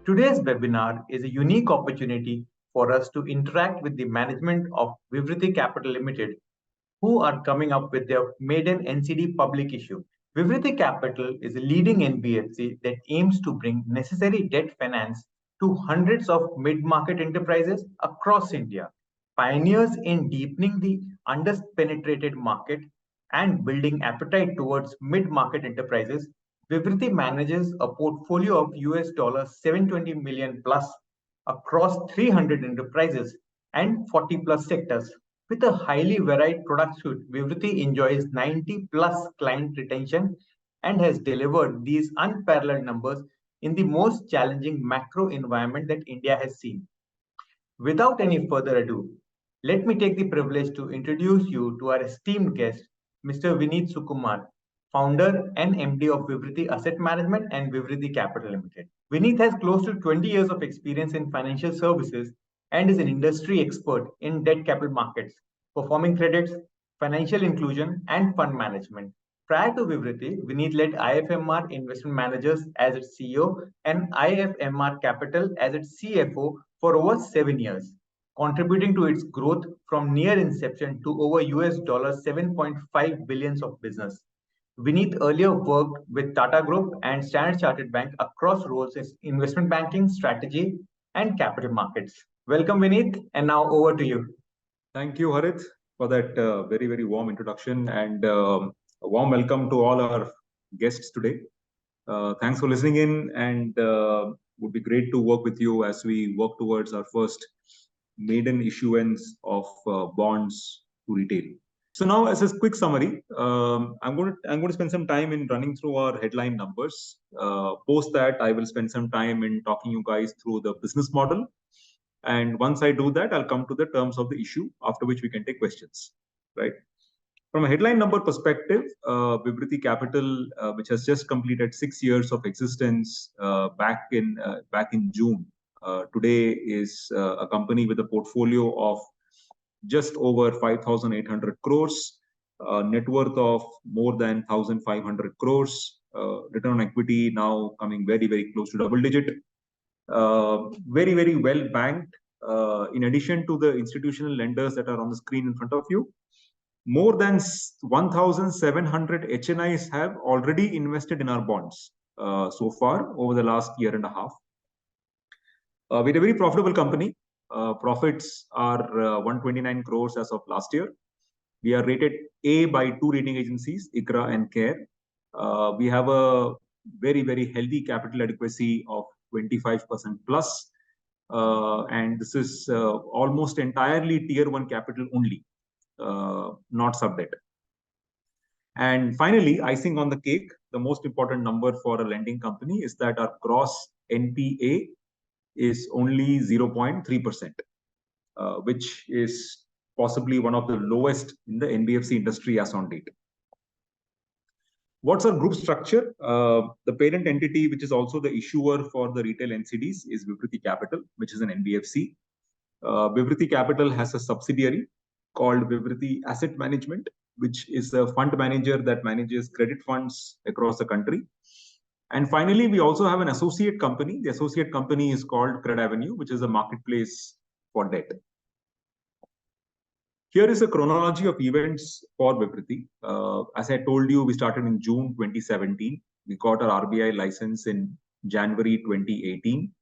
Today's webinar is a unique opportunity for us to interact with the management of Vivriti Capital Limited, who are coming up with their maiden NCD public issue. Vivriti Capital is a leading NBFC that aims to bring necessary debt finance to hundreds of mid-market enterprises across India. Pioneers in deepening the under-penetrated market and building appetite towards mid-market enterprises, Vivriti manages a portfolio of $720 million plus across 300 enterprises and 40 plus sectors. With a highly varied product suite, Vivriti enjoys 90 plus client retention and has delivered these unparalleled numbers in the most challenging macro environment that India has seen. Without any further ado, let me take the privilege to introduce you to our esteemed guest, Mr. Vineet Sukumar, founder and MD of Vivriti Asset Management and Vivriti Capital Limited. Vineet has close to 20 years of experience in financial services and is an industry expert in debt capital markets, performing credits, financial inclusion, and fund management. Prior to Vivriti, Vineet led IFMR Investment Managers as its CEO and IFMR Capital as its CFO for over 7 years, contributing to its growth from near inception to over $7.5 billion of business. Vineet earlier worked with Tata Group and Standard Chartered Bank across roles in investment banking, strategy, and capital markets. Welcome, Vineet, and now over to you. Thank you, Harit, for that very warm introduction, and a warm welcome to all our guests today. Thanks for listening in, and would be great to work with you as we work towards our first maiden issuance of bonds to retail. So now, as a quick summary, I'm going to spend some time in running through our headline numbers. Post that, I will spend some time in talking you guys through the business model. And once I do that, I'll come to the terms of the issue, after which we can take questions, right? From a headline number perspective, Vivriti Capital, which has just completed 6 years of existence back in June, today is a company with a portfolio of just over 5,800 crores, net worth of more than 1,500 crores, return on equity now coming very close to double digit. Very well banked. In addition to the institutional lenders that are on the screen in front of you, more than 1,700 HNIs have already invested in our bonds so far over the last year and a half. We're a very profitable company. Profits are 129 crores as of last year. We are rated A by 2 rating agencies, ICRA and CARE. We have a very healthy capital adequacy of 25% plus. And this is almost entirely tier 1 capital only, not sub debt. And finally, icing on the cake, the most important number for a lending company is that our gross NPA is only 0.3%, which is possibly one of the lowest in the NBFC industry as on date. What's our group structure? The parent entity, which is also the issuer for the retail NCDs, is Vivriti Capital, which is an NBFC. Vivriti Capital has a subsidiary called Vivriti Asset Management, which is a fund manager that manages credit funds across the country. And finally, we also have an associate company. The associate company is called Credit Avenue, which is a marketplace for debt. Here is a chronology of events for Vivriti. As I told you, we started in June 2017. We got our RBI license in January 2018.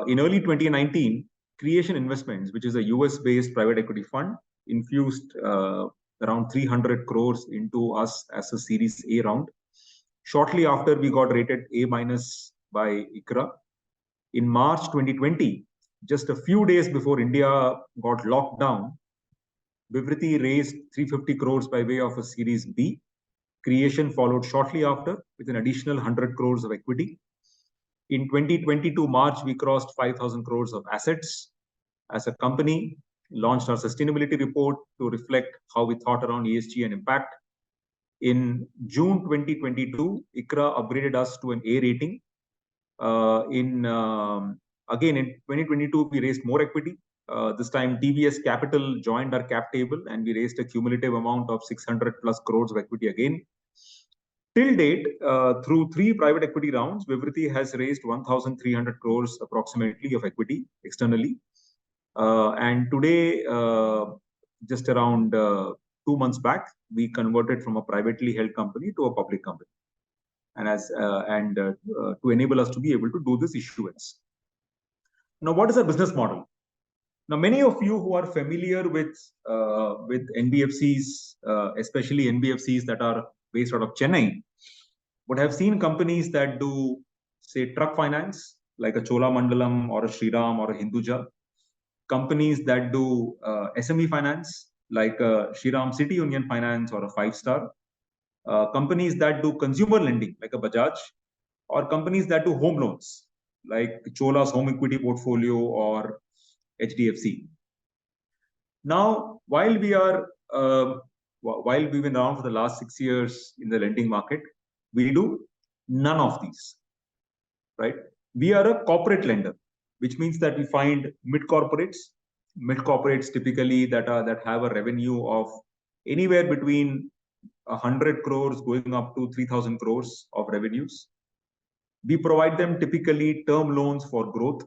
In early 2019, Creation Investments, which is a US-based private equity fund, infused around 300 crores into us as a Series A round. Shortly after, we got rated A- by ICRA. In March 2020, just a few days before India got locked down, Vivriti raised 350 crores by way of a Series B. Creation followed shortly after with an additional 100 crores of equity. In 2022 March, we crossed 5,000 crores of assets. As a company, launched our sustainability report to reflect how we thought around ESG and impact. In June 2022, ICRA upgraded us to an A rating. Again, in 2022, we raised more equity. This time, TVS Capital joined our cap table, and we raised a cumulative amount of 600 plus crores of equity again. Till date, through 3 private equity rounds, Vivriti has raised 1,300 crores approximately of equity externally. And today, just around 2 months back, we converted from a privately held company to a public company, and to enable us to be able to do this issuance. Now, what is our business model? Now, many of you who are familiar with NBFCs, especially NBFCs that are based out of Chennai, would have seen companies that do, say, truck finance, like a Chola Mandalam or a Shriram or a Hinduja. Companies that do SME finance, like a Shriram City Union Finance or a 5-star. Companies that do consumer lending, like a Bajaj, or companies that do home loans, like Chola's home equity portfolio or HDFC. Now, while we've been around for the last 6 years in the lending market, we do none of these, right? We are a corporate lender, which means that we find mid corporates typically that have a revenue of anywhere between 100 crores going up to 3,000 crores of revenues. We provide them typically term loans for growth.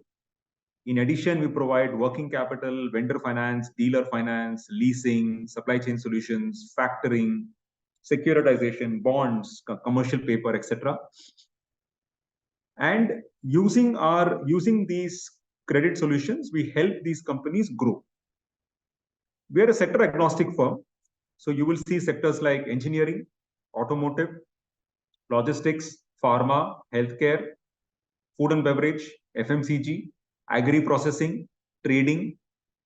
In addition, we provide working capital, vendor finance, dealer finance, leasing, supply chain solutions, factoring, securitization, bonds, commercial paper, etc. And using these credit solutions, we help these companies grow. We are a sector agnostic firm. So you will see sectors like engineering, automotive, logistics, pharma, healthcare, food and beverage, FMCG, agri-processing, trading,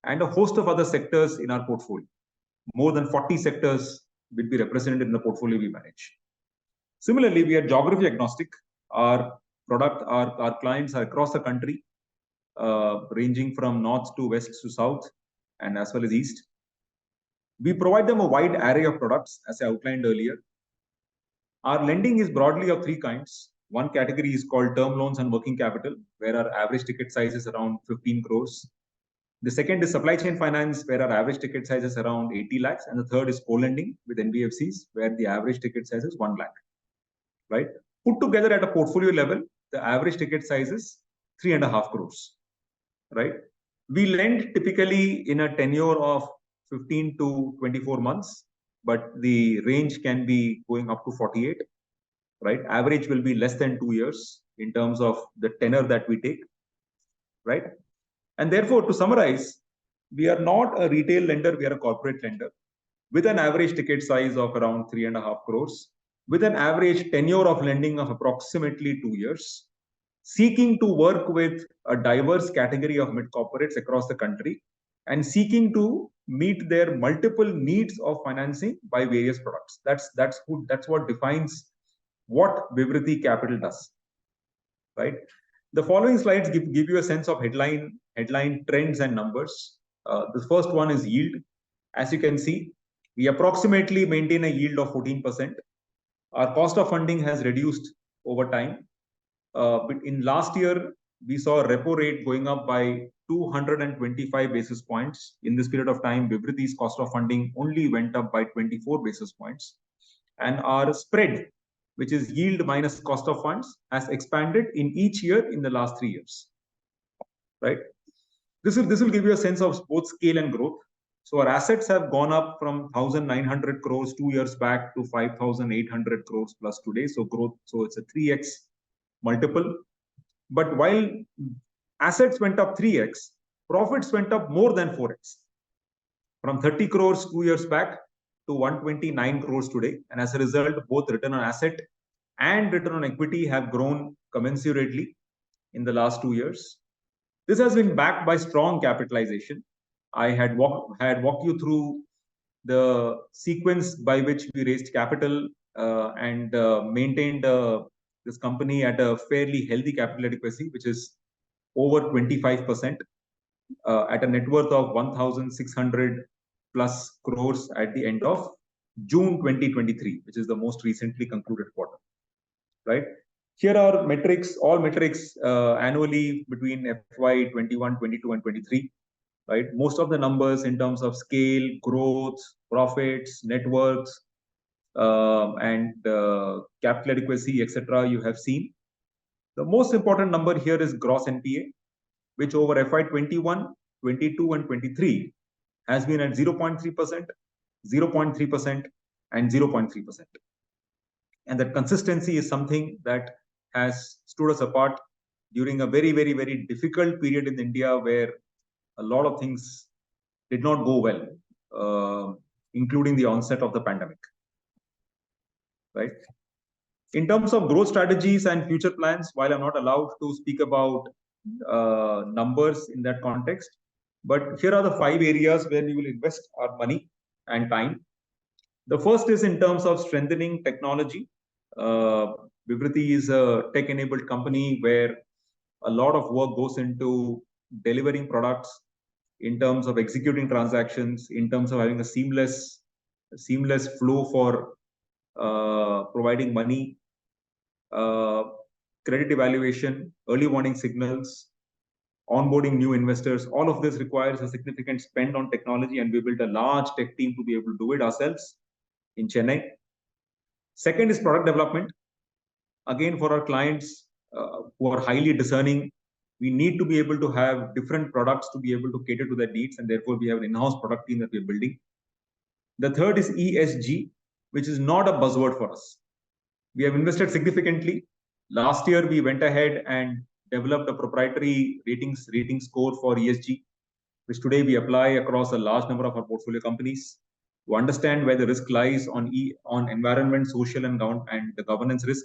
and a host of other sectors in our portfolio. More than 40 sectors will be represented in the portfolio we manage. Similarly, we are geography agnostic. Our clients are across the country, ranging from north to west to south, and as well as east. We provide them a wide array of products, as I outlined earlier. Our lending is broadly of 3 kinds. One category is called term loans and working capital, where our average ticket size is around 15 crores. The second is supply chain finance, where our average ticket size is around 80 lakhs. And the third is co-lending with NBFCs, where the average ticket size is 1 lakh, right? Put together at a portfolio level, the average ticket size is 3.5 crores, right? We lend typically in a tenure of 15 to 24 months, but the range can be going up to 48, right? Average will be less than 2 years in terms of the tenor that we take, right? And therefore, to summarize, we are not a retail lender, we are a corporate lender with an average ticket size of around 3.5 crores, with an average tenure of lending of approximately 2 years, seeking to work with a diverse category of mid-corporates across the country and seeking to meet their multiple needs of financing by various products. That's what defines what Vivriti Capital does, right? The following slides give you a sense of headline trends and numbers. The first one is yield. As you can see, we approximately maintain a yield of 14%. Our cost of funding has reduced over time. But in last year, we saw a repo rate going up by 225 basis points. In this period of time, Vivriti's cost of funding only went up by 24 basis points. And our spread, which is yield minus cost of funds, has expanded in each year in the last 3 years, right? This will give you a sense of both scale and growth. So our assets have gone up from 1,900 crores 2 years back to 5,800 crores plus today. So growth, so it's a 3x multiple. But while assets went up 3x, profits went up more than 4x, from 30 crores 2 years back to 129 crores today. And as a result, both return on asset and return on equity have grown commensurately in the last 2 years. This has been backed by strong capitalization. I had walked you through the sequence by which we raised capital and maintained this company at a fairly healthy capital adequacy, which is over 25%, at a net worth of 1,600 plus crores at the end of June 2023, which is the most recently concluded quarter, right? Here are metrics, all metrics annually between FY 21, 22, and 23, right? Most of the numbers in terms of scale, growth, profits, net worths, and capital adequacy, etc. You have seen. The most important number here is gross NPA, which over FY21, 22, and 23 has been at 0.3%, 0.3%, and 0.3%. And that consistency is something that has stood us apart during a very, very, very difficult period in India where a lot of things did not go well, including the onset of the pandemic. Right? In terms of growth strategies and future plans, while I'm not allowed to speak about numbers in that context, but here are the 5 areas where we will invest our money and time. The first is in terms of strengthening technology. Vivriti is a tech-enabled company where a lot of work goes into delivering products, in terms of executing transactions, in terms of having a seamless flow for providing money, credit evaluation, early warning signals, onboarding new investors. All of this requires a significant spend on technology, and we built a large tech team to be able to do it ourselves in Chennai. Second is product development. Again, for our clients who are highly discerning, we need to be able to have different products to be able to cater to their needs, and therefore we have an in-house product team that we're building. The third is ESG, which is not a buzzword for us. We have invested significantly. Last year, we went ahead and developed a proprietary rating score for ESG, which today we apply across a large number of our portfolio companies to understand where the risk lies on environment, social, and the governance risk,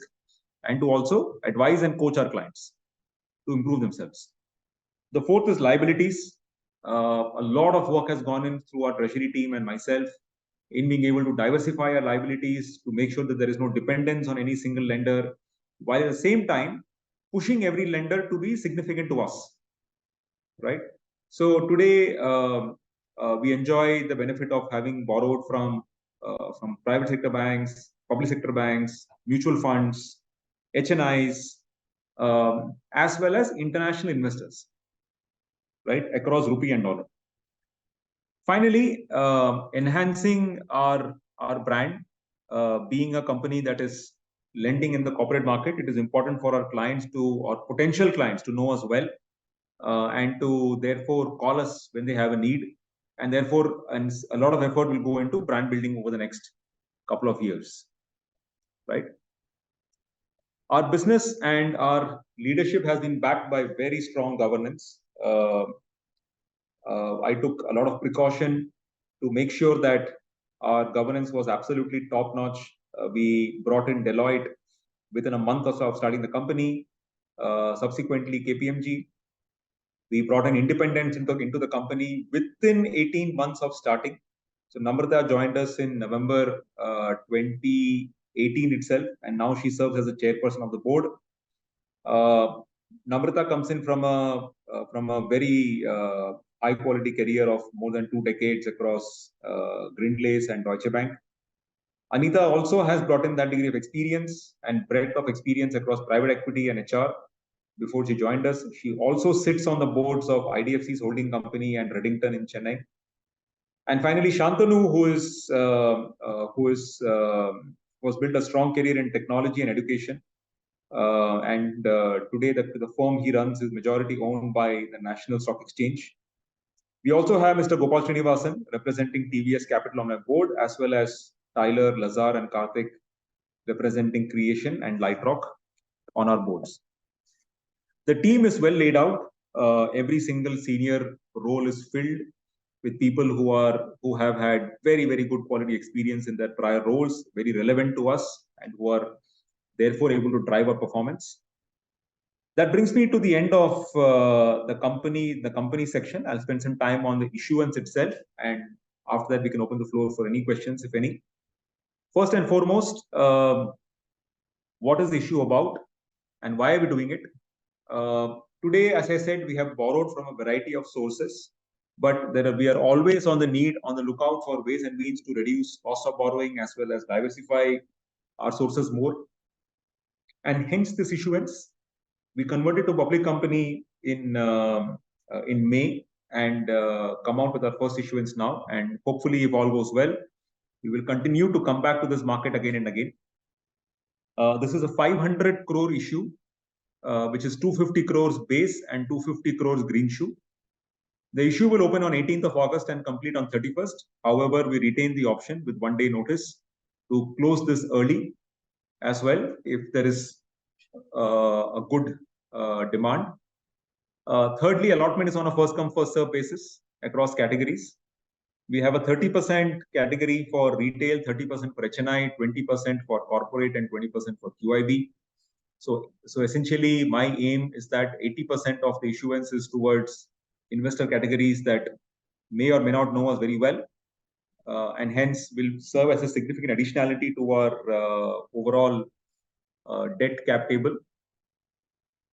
and to also advise and coach our clients to improve themselves. The fourth is liabilities. A lot of work has gone in through our treasury team and myself in being able to diversify our liabilities to make sure that there is no dependence on any single lender, while at the same time pushing every lender to be significant to us, right? So today we enjoy the benefit of having borrowed from private sector banks, public sector banks, mutual funds, HNIs, as well as international investors, right, across rupee and dollar. Finally, enhancing our brand, being a company that is lending in the corporate market, it is important for our clients or potential clients to know us well, and to therefore call us when they have a need. And therefore, a lot of effort will go into brand building over the next couple of years, right? Our business and our leadership has been backed by very strong governance. I took a lot of precaution to make sure that our governance was absolutely top-notch. We brought in Deloitte within a month or so of starting the company. Subsequently, KPMG. We brought an independence into the company within 18 months of starting. So Namrata joined us in November 2018 itself, and now she serves as the chairperson of the board. Namrata comes in from a very high quality career of more than 2 decades across Grindlace and Deutsche Bank. Anita also has brought in that degree of experience and breadth of experience across private equity and HR before she joined us. She also sits on the boards of IDFC's holding company and Reddington in Chennai. And finally, Shantanu, who was built a strong career in technology and education. Today, the firm he runs is majority owned by the National Stock Exchange. We also have Mr. Gopal Srinivasan representing TVS Capital on our board, as well as Tyler, Lazar, and Karthik representing Creation and Lightrock on our boards. The team is well laid out. Every single senior role is filled with people who have had very, very good quality experience in their prior roles, very relevant to us, and who are therefore able to drive our performance. That brings me to the end of the company section. I'll spend some time on the issuance itself, and after that we can open the floor for any questions, if any. First and foremost, what is the issue about and why are we doing it? Today, as I said, we have borrowed from a variety of sources, but we are always on the lookout for ways and means to reduce cost of borrowing as well as diversify our sources more. And hence this issuance. We converted to public company in May and come out with our first issuance now. And hopefully, if all goes well, We will continue to come back to this market again and again. This is a 500 crore issue, which is 250 crores base and 250 crores green shoe. The issue will open on 18th of August and complete on 31st. However, we retain the option with 1 day notice to close this early as well if there is a good demand. Thirdly, allotment is on a first come first serve basis across categories. We have a 30% category for retail, 30% for HNI, 20% for corporate, and 20% for QIB. So essentially, my aim is that 80% of the issuance is towards investor categories that may or may not know us very well, and hence will serve as a significant additionality to our overall debt cap table.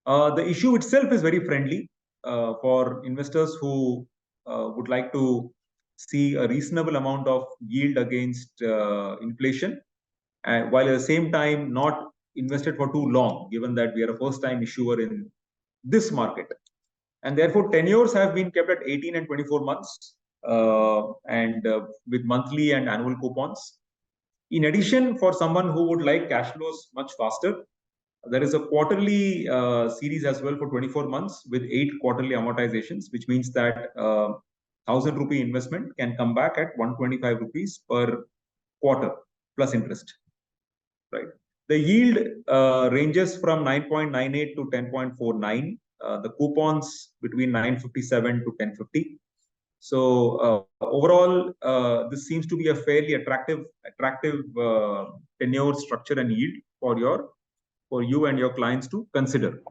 The issue itself is very friendly for investors who would like to see a reasonable amount of yield against inflation, and while at the same time not invested for too long, given that we are a first-time issuer in this market. And therefore, tenures have been kept at 18 and 24 months, and with monthly and annual coupons. In addition, for someone who would like cash flows much faster, there is a quarterly series as well for 24 months with 8 quarterly amortizations, which means that 1,000 rupee investment can come back at 125 rupees per quarter plus interest. Right. The yield ranges from 9.98 to 10.49. The coupons between 957 to 1050. So overall, this seems to be a fairly attractive tenure structure and yield for you and your clients to consider.